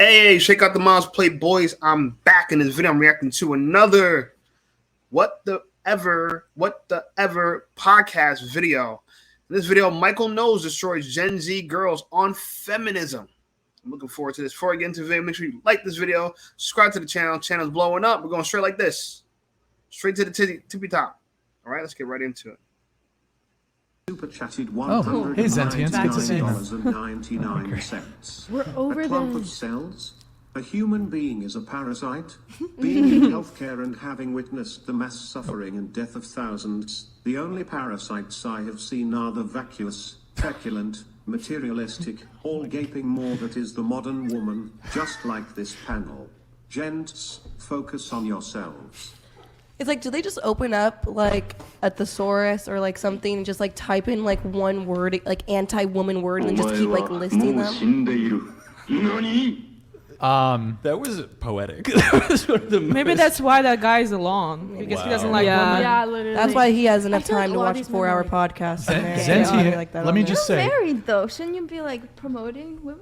Hey, shake out the moms, play boys. I'm back in this video. I'm reacting to another What the Ever podcast video. In this video, Michael Knowles destroys Gen Z girls on feminism. I'm looking forward to this. Before I get into the video, make sure you like this video, subscribe to the channel. Channel's blowing up. We're going straight like this. Straight to the tippy top. All right, let's get right into it. Super chatted hey Zentians, good to see you. $199. We're over a clump of cells. A human being is a parasite. Being in healthcare and having witnessed the mass suffering and death of thousands, the only parasites I have seen are the vacuous, feculent, materialistic, all gaping maw that is the modern woman, just like this panel. Gents, focus on yourselves. It's like, do they just open up like a thesaurus or like something and just like type in like one word, like anti-woman word, and just keep like listing them? That was poetic. That was one of the Maybe that's why that guy's along, because he doesn't like women. Yeah, literally. That's why he has enough I feel like time a to lot of watch a these 4-hour men podcast. Let me just say, married though. Shouldn't you be like promoting women?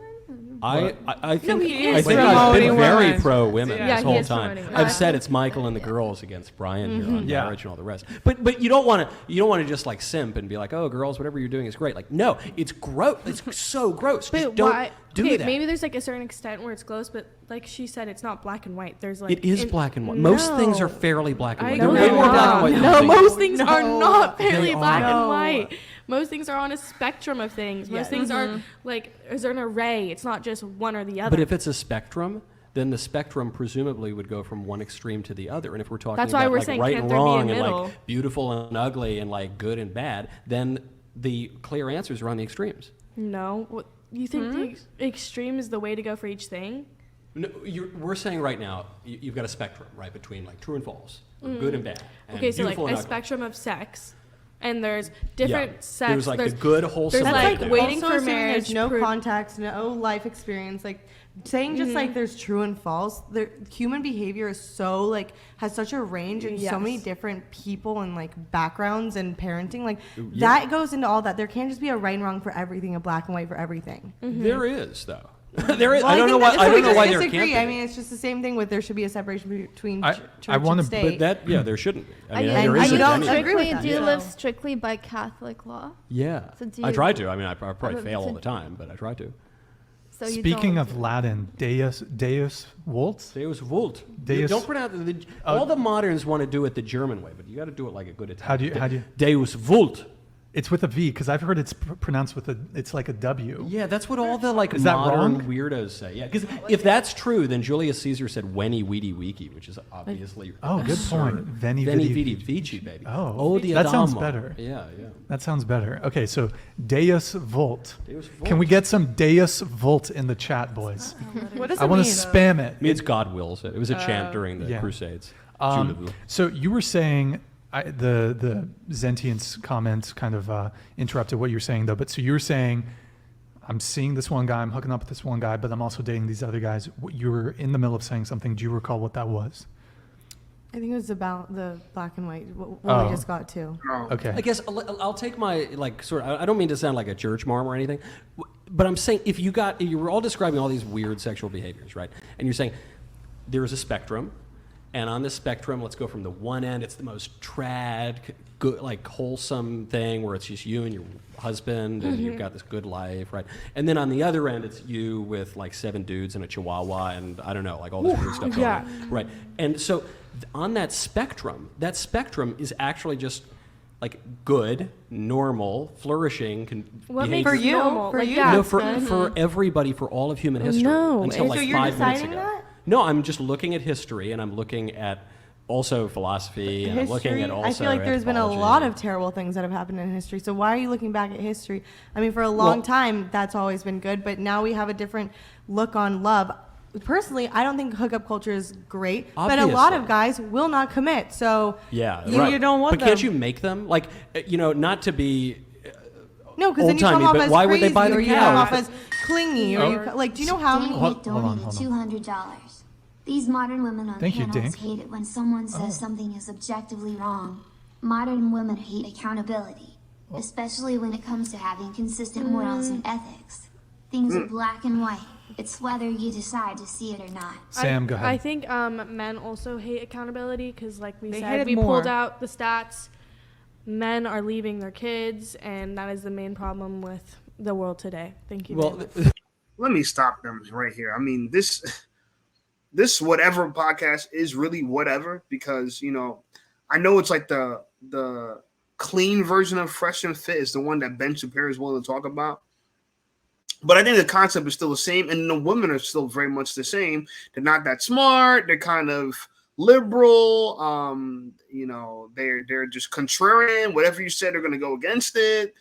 I think he I is think I've promoting been very women. pro women Yeah, this he whole is time. promoting I've women. said it's Michael and the girls against Brian here on Yeah. marriage and all the rest. But you don't want to just like simp and be like, oh girls, whatever you're doing is great. Like no, it's gross. It's so gross. Just But don't why? do Okay, that. maybe there's like a certain extent where it's gross, but like she said, it's not black and white. There's like It is black and white. Most things are fairly black and I white. know They're way more black and white than you No, think. most things are not fairly They black are. and white. Most things are on a spectrum of things. Most things are like, is there an array? It's not just one or the other. But if it's a spectrum, then the spectrum presumably would go from one extreme to the other. And if we're talking That's why about we're like saying, right can't and there be a wrong and middle? like beautiful and ugly and like good and bad, then the clear answers are on the extremes. No. What, you think the extreme is the way to go for each thing? No, we're saying right now you've got a spectrum, right, between like true and false, or good and bad, and Okay, so like beautiful a and ugly. spectrum of sex, and there's different sex. There's like the good, wholesome. there's right like there. waiting Also for assuming marriage. There's no context, no life experience. Like saying just like there's true and false. Human behavior is so like has such a range and so many different people and like backgrounds and parenting. Like that goes into all that. There can't just be a right and wrong for everything, a black and white for everything. There is though. There is. Well, I don't know why. I don't know why there can't disagree. be. I mean, it's just the same thing with there should be a separation between church wanna- and state. But there shouldn't be. I mean, I there I isn't don't any. agree with that. Do you So- live strictly by Catholic law? Yeah, So do I you- try to. I mean, I probably but fail all so- the time, but I try to. So you speaking don't of Latin, Deus Vult. Deus vult. Deus- Don't pronounce it. All the moderns want to do it the German way, but you got to do it like a good Italian. How do you? Deus vult. It's with a V because I've heard it's pronounced with it's like a W. Yeah, that's what all the like Is that modern wrong? weirdos say. Yeah, because if that's true, then Julius Caesar said "Weni Weedy Weeki," which is obviously Oh, good point. Veni Vidi Vici, baby. Oh, di that sounds Adamo. better. Yeah, yeah. That sounds better. Okay, so Deus Vult. Deus vult. Can we get some Deus Vult in the chat, boys? What does I it want mean? to spam it. I mean, it's God wills it. It was a chant during the yeah. Crusades. So you were saying the Zentians comment kind of interrupted what you're saying though. But so you were saying I'm seeing this one guy, I'm hooking up with this one guy, but I'm also dating these other guys. You were in the middle of saying something. Do you recall what that was? I think it was about the black and white. What Oh. we just got to. Okay. I guess I'll take my like sort of. I don't mean to sound like a church mom or anything, but I'm saying if you were all describing all these weird sexual behaviors, right? And you're saying there is a spectrum, and on this spectrum, let's go from the one end. It's the most trad, good, like wholesome thing where it's just you and your husband, and you've got this good life, right? And then on the other end, it's you with like 7 dudes and a chihuahua, and I don't know, like all this weird stuff. Yeah. Going on, right? And so on that spectrum is actually just like good, normal, flourishing. What behavior. makes you? normal? For Like, you? yeah, No, it's for good. for everybody, for all of human history, No, until it's- like So you're 5 minutes deciding ago. that? No, I'm just looking at history, and I'm looking at also philosophy, and I'm looking at also. I feel like there's been a anthropology. lot of terrible things that have happened in history. So why are you looking back at history? I mean, for a long time, that's always been good, but now we have a different look on love. Personally, I don't think hookup culture is great, but a lot of Obviously. guys will not commit. So Yeah, you, right. you don't want But can't them. you make them like not to be? No, because then you come old-timey, off but as why would crazy, they buy the or you come couch? off as clingy, or you like. Do you know how many? Hold on. donated $200. These modern women on Thank you, panels Dink. hate it when someone says something is objectively wrong. Modern women hate accountability, especially when it comes to having consistent morals and ethics. Things are black and white. It's whether you decide to see it or not. Sam, go ahead. I think men also hate accountability because, like we They hate said, it we more. pulled out the stats. Men are leaving their kids, and that is the main problem with the world today. Thank you. Well, David. Let me stop them right here. I mean, this whatever podcast is really whatever because I know it's like the clean version of Fresh and Fit is the one that Ben Shapiro is willing to talk about. But I think the concept is still the same, and the women are still very much the same. They're not that smart. They're kind of liberal. They're just contrarian. Whatever you said, they're going to go against it.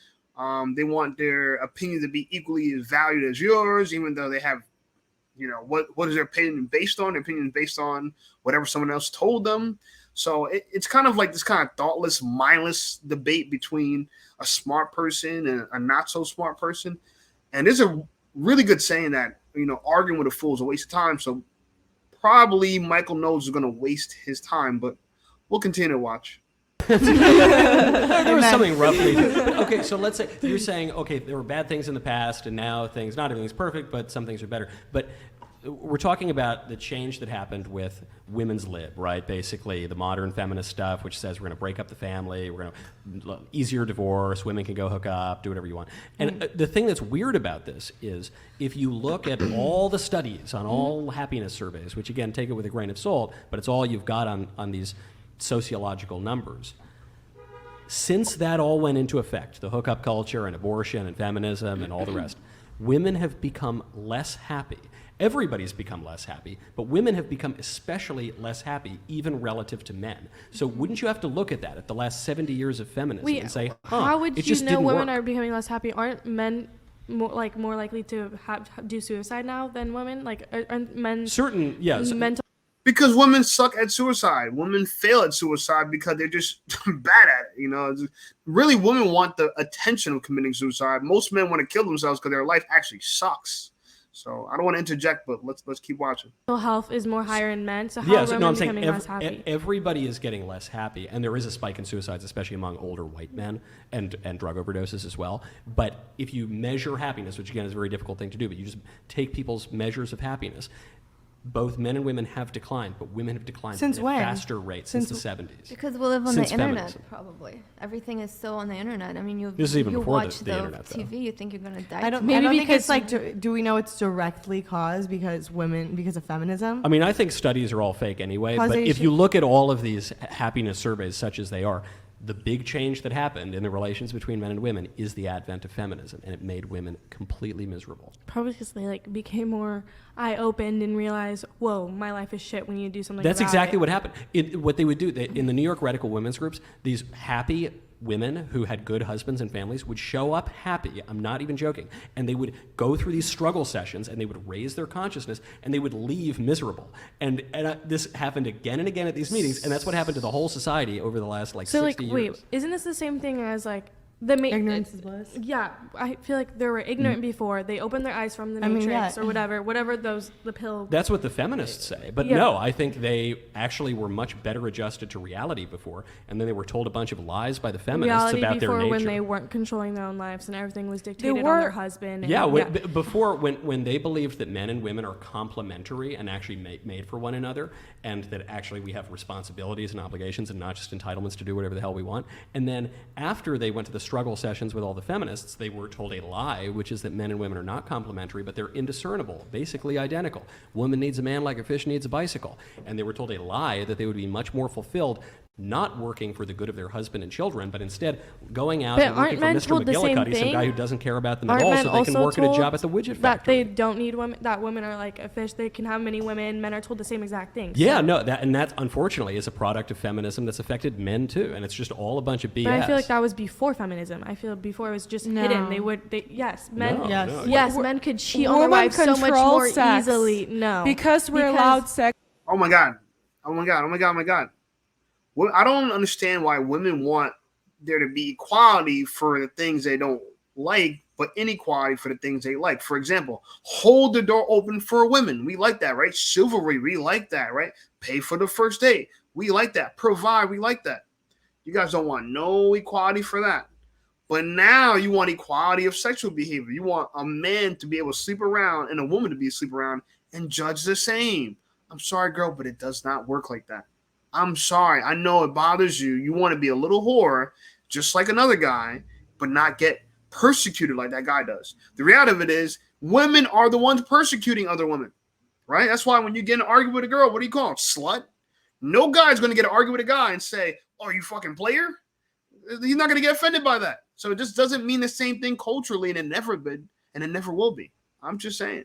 They want their opinion to be equally as valued as yours, even though they have, what is their opinion based on? Their opinion is based on whatever someone else told them. So it's kind of like this kind of thoughtless, mindless debate between a smart person and a not so smart person. And there's a really good saying that, arguing with a fool is a waste of time. So probably Michael Knowles is going to waste his time, but we'll continue to watch. There was something roughly. Okay, so let's say you're saying, okay, there were bad things in the past, and now not everything's perfect, but some things are better. But we're talking about the change that happened with women's lib, right? Basically, the modern feminist stuff, which says we're going to break up the family, we're going to easier divorce, women can go hook up, do whatever you want. And the thing that's weird about this is if you look at all the studies on all happiness surveys, which again, take it with a grain of salt, but it's all you've got on these sociological numbers. Since that all went into effect, the hookup culture and abortion and feminism and all the rest, women have become less happy. Everybody's become less happy, but women have become especially less happy, even relative to men. So wouldn't you have to look at that, at the last 70 years of feminism, and say, how would it you just know didn't women work. are becoming less happy? Aren't men more likely to do suicide now than women? Like, aren't men Certain, yes. mental? Because women suck at suicide. Women fail at suicide because they're just bad at it. Really, women want the attention of committing suicide. Most men want to kill themselves because their life actually sucks. So I don't want to interject, but let's keep watching. Mental health is more higher in men. So how are women I'm saying becoming less happy? everybody is getting less happy, and there is a spike in suicides, especially among older white men, and drug overdoses as well. But if you measure happiness, which again is a very difficult thing to do, but you just take people's measures of happiness, both men and women have declined, but women have declined Since at when? a faster rate since the 70s. Because we live on Since the internet, feminism. probably. Everything is so on the internet. I mean, This is even you before watch the internet, though. TV, you think you're gonna die. I don't Maybe think because- it's like, do we know it's directly caused because of feminism? I mean, I think studies are all fake anyway, but if Causation. you look at all of these happiness surveys, such as they are, the big change that happened in the relations between men and women is the advent of feminism, and it made women completely miserable. Probably because they became more eye-opened and realized, whoa, my life is shit when you do something That's about exactly it. what happened. What they would do, in the New York radical women's groups, these happy women who had good husbands and families would show up happy. I'm not even joking. And they would go through these struggle sessions, and they would raise their consciousness, and they would leave miserable. And this happened again and again at these meetings, and that's what happened to the whole society over the last 60 years. Wait, isn't this the same thing as Ignorance is bliss. Yeah, I feel like they were ignorant before. They opened their eyes from the Matrix or whatever the pill. That's what the feminists say. But Yeah. no, I think they actually were much better adjusted to reality before, and then they were told a bunch of lies by the feminists Reality about their before nature. when they weren't controlling their own lives and everything was dictated on were- their husband. And, Yeah, before when they believed that men and women are complementary and actually made for one another, and that actually we have responsibilities and obligations and not just entitlements to do whatever the hell we want. And then after they went to the struggle sessions with all the feminists, they were told a lie, which is that men and women are not complementary, but they're indiscernible, basically identical. Woman needs a man like a fish needs a bicycle. And they were told a lie that they would be much more fulfilled not working for the good of their husband and children, but instead going out But and working aren't for men Mr. told the same McGillicuddy, some thing? guy who doesn't care about them at Aren't all, men so they can also work at a told job at the widget that factory. they don't need women, that women are like a fish, they can have many women. Men are told the same exact thing. Yeah, So- no, that unfortunately is a product of feminism that's affected men too, and it's just all a bunch of BS. But I feel like that was before feminism. I feel before it was just No. hidden. Yes, men. No, Yes. no. Yes, men could cheat on their Women wives so much control more sex easily. No, because we're allowed sex. Oh my god. Oh my god. Oh my god. Oh my god. Well, I don't understand why women want there to be equality for the things they don't like, but inequality for the things they like. For example, hold the door open for women. We like that, right? Chivalry, we like that, right? Pay for the first date. We like that. Provide, we like that. You guys don't want no equality for that. But now you want equality of sexual behavior. You want a man to be able to sleep around and a woman to be sleep around and judge the same. I'm sorry, girl, but it does not work like that. I'm sorry. I know it bothers you. You want to be a little whore, just like another guy, but not get persecuted like that guy does. The reality of it is women are the ones persecuting other women, right? That's why when you get in an argument with a girl, what do you call him? Slut? No guy's going to get an argument with a guy and say, oh, you fucking player? He's not going to get offended by that. So it just doesn't mean the same thing culturally, and it never been, and it never will be. I'm just saying.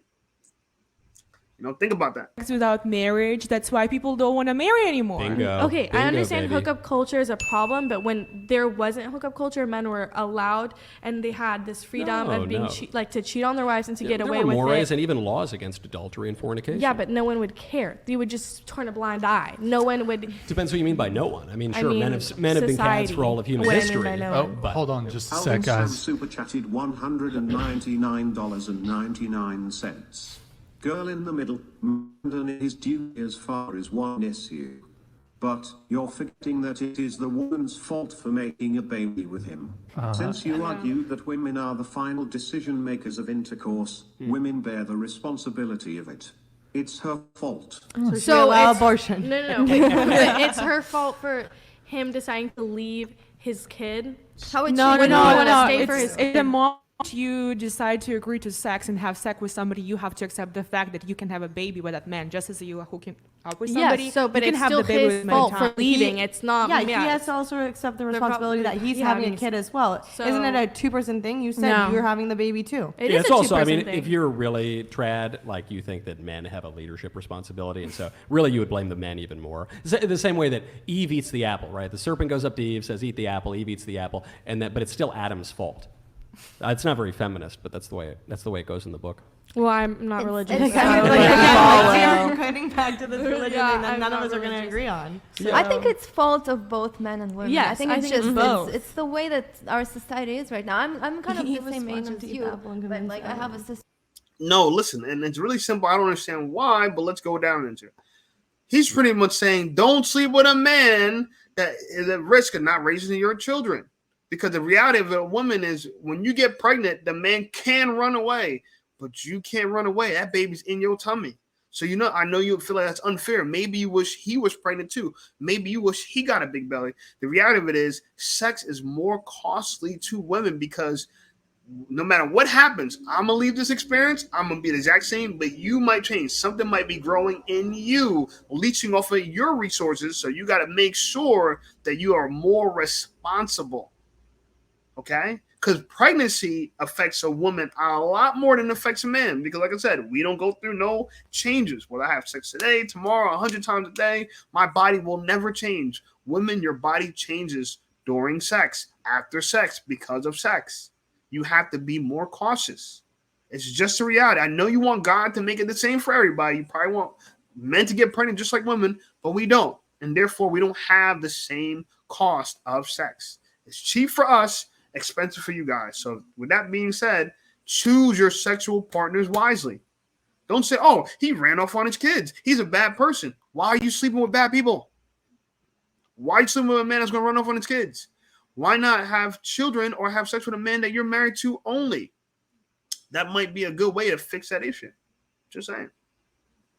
Think about that. Without marriage, that's why people don't want to marry anymore. Bingo. Okay, Bingo, I understand baby. hookup culture is a problem, but when there wasn't hookup culture, men were allowed and they had this freedom of being to cheat on their wives and to get away There with were mores it. and even laws against adultery and fornication. Yeah, but no one would care. They would just turn a blind eye. No one would. Depends what you mean by no one. I mean, I sure, mean, men have been cats for all of human What I mean history. by no Oh, one. But- hold on just a Alvin sec, Sam guys. super chatted $199.99. Girl in the middle, and is due as far as one issue. But you're forgetting that it is the woman's fault for making a baby with him. Since you argue that women are the final decision makers of intercourse, women bear the responsibility of it. It's her fault. So allow it's- abortion. No. But it's her fault for him deciding to leave his kid. How would No, she no, Would no, he wanna no. stay for his It's kid? the moment you decide to agree to sex and have sex with somebody, you have to accept the fact that you can have a baby with that man, just as you are hooking up with somebody. Yes, so but you can it's have still the baby his with fault anytime. for leaving. It's not. Yeah, he has to also accept the responsibility that he's yeah, having I a mean, kid as well. so- Isn't it a two-person thing? You said No. you're having the baby too. It Yeah, is it's a also, I two-person mean, thing. if you're really trad, like you think that men have a leadership responsibility, and so really you would blame the men even more. The same way that Eve eats the apple, right? The serpent goes up to Eve, says, eat the apple, Eve eats the apple, but it's still Adam's fault. It's not very feminist, but that's the way it goes in the book. Well, I'm not religious. it's- so- We're cutting back to this religion Yeah, thing that I'm none of not us are going to religious. agree on. I think it's fault of both men and women. Yes, I think I it's think it's just both. it's the way that our society is right now. I'm kind of He the was same age wanting as to eat you, apple and but convince like I have a sister. No, listen, and it's really simple. I don't understand why, but let's go down into it. He's pretty much saying, don't sleep with a man that is at risk of not raising your children. Because the reality of a woman is when you get pregnant, the man can run away, but you can't run away. That baby's in your tummy. So, I know you feel like that's unfair. Maybe you wish he was pregnant too. Maybe you wish he got a big belly. The reality of it is sex is more costly to women because no matter what happens, I'm going to leave this experience. I'm going to be the exact same, but you might change. Something might be growing in you, leeching off of your resources. So you got to make sure that you are more responsible. Okay? Because pregnancy affects a woman a lot more than it affects a man. Because like I said, we don't go through no changes. Will I have sex today, tomorrow, 100 times a day? My body will never change. Women, your body changes during sex, after sex, because of sex. You have to be more cautious. It's just a reality. I know you want God to make it the same for everybody. You probably want men to get pregnant just like women, but we don't. And therefore, we don't have the same cost of sex. It's cheap for us, expensive for you guys. So with that being said, choose your sexual partners wisely. Don't say, oh, he ran off on his kids. He's a bad person. Why are you sleeping with bad people? Why are you sleeping with a man that's going to run off on his kids? Why not have children or have sex with a man that you're married to only? That might be a good way to fix that issue. Just saying.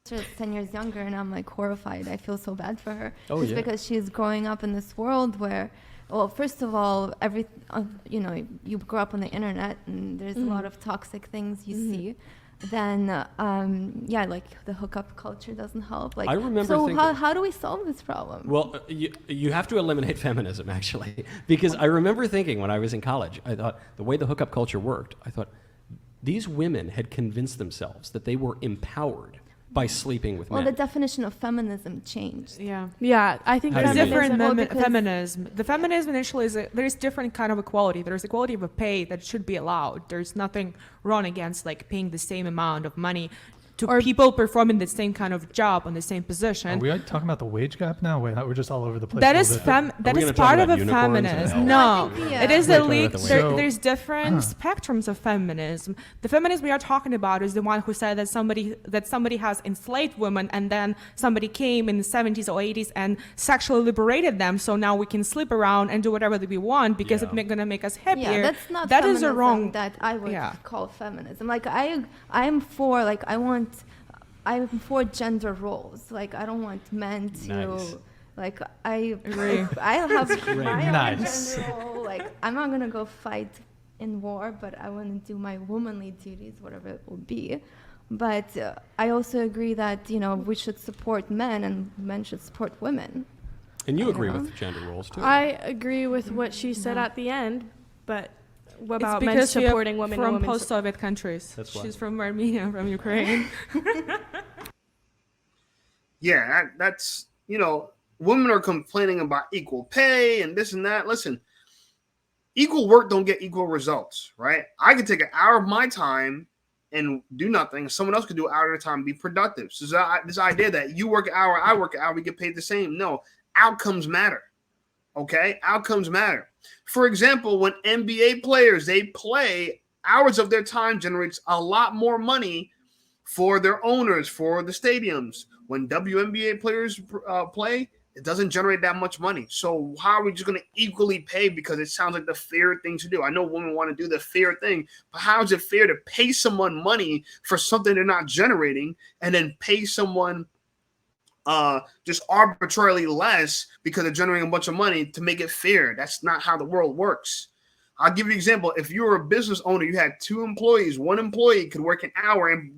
She's 10 years younger, and I'm like horrified. I feel so bad for her. Oh, just yeah. because she's growing up in this world where, well, first of all, you grow up on the internet and there's a lot of toxic things you see. Then, like the hookup culture doesn't help. Like, I remember so thinking- how do we solve this problem? Well, you have to eliminate feminism, actually, because I remember thinking when I was in college, I thought the way the hookup culture worked, I thought these women had convinced themselves that they were empowered by sleeping with Well, men. the definition of feminism changed. Yeah. Yeah, I think How do you There's mean? different Well, because- feminism. The feminism initially there's different kind of equality. There's equality of a pay that should be allowed. There's nothing wrong against like paying the same amount of money to people performing the same kind of job on the same position. Are we talking about the wage gap now? Wait, we're just all over the place. That is part of a feminist. No, it is the league. There's different spectrums of feminism. The feminist we are talking about is the one who said that somebody has enslaved women, and then somebody came in the 70s or 80s and sexually liberated them. So now we can sleep around and do whatever that we want because it's going to make us happier. Yeah, that's not that feminism is a wrong that I would call feminism. Like I'm for I'm for gender roles. Like I don't want men to like I agree. I'll have my own Nice. gender role. Like I'm not gonna go fight in war, but I want to do my womanly duties, whatever it will be. But I also agree that we should support men and men should support women. And you agree with gender roles too? I agree with what she said at the end, but what about it's men because supporting women from and women post-Soviet countries? That's why. She's from Armenia, from Ukraine. Yeah, that's women are complaining about equal pay and this and that. Listen, equal work don't get equal results, right? I could take an hour of my time and do nothing. Someone else could do an hour at a time, be productive. So this idea that you work an hour, I work an hour, we get paid the same. No, outcomes matter. Okay, outcomes matter. For example, when NBA players, they play, hours of their time generates a lot more money for their owners, for the stadiums. When WNBA players play, it doesn't generate that much money. So how are we just going to equally pay because it sounds like the fair thing to do? I know women want to do the fair thing, but how is it fair to pay someone money for something they're not generating and then pay someone just arbitrarily less because they're generating a bunch of money to make it fair? That's not how the world works. I'll give you an example. If you were a business owner, you had 2 employees. One employee could work an hour and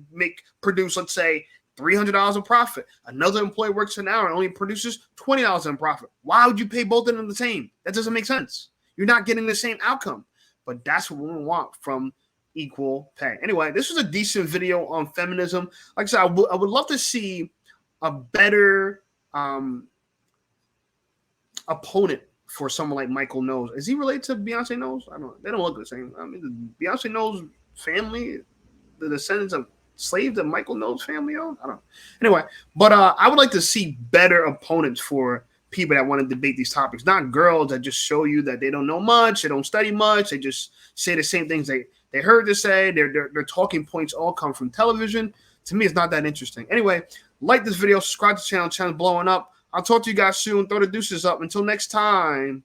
produce, let's say, $300 of profit. Another employee works an hour and only produces $20 in profit. Why would you pay both of them the same? That doesn't make sense. You're not getting the same outcome. But that's what we want from equal pay. Anyway, this was a decent video on feminism. Like I said, I would love to see a better opponent for someone like Michael Knowles. Is he related to Beyonce Knowles? I don't know. They don't look the same. I mean, the Beyonce Knowles family, the descendants of slaves of Michael Knowles family owned? I don't know. Anyway, but I would like to see better opponents for people that want to debate these topics, not girls that just show you that they don't know much, they don't study much, they just say the same things they heard to say. Their talking points all come from television. To me, it's not that interesting. Anyway, like this video, subscribe to the channel. Channel's blowing up. I'll talk to you guys soon. Throw the deuces up. Until next time.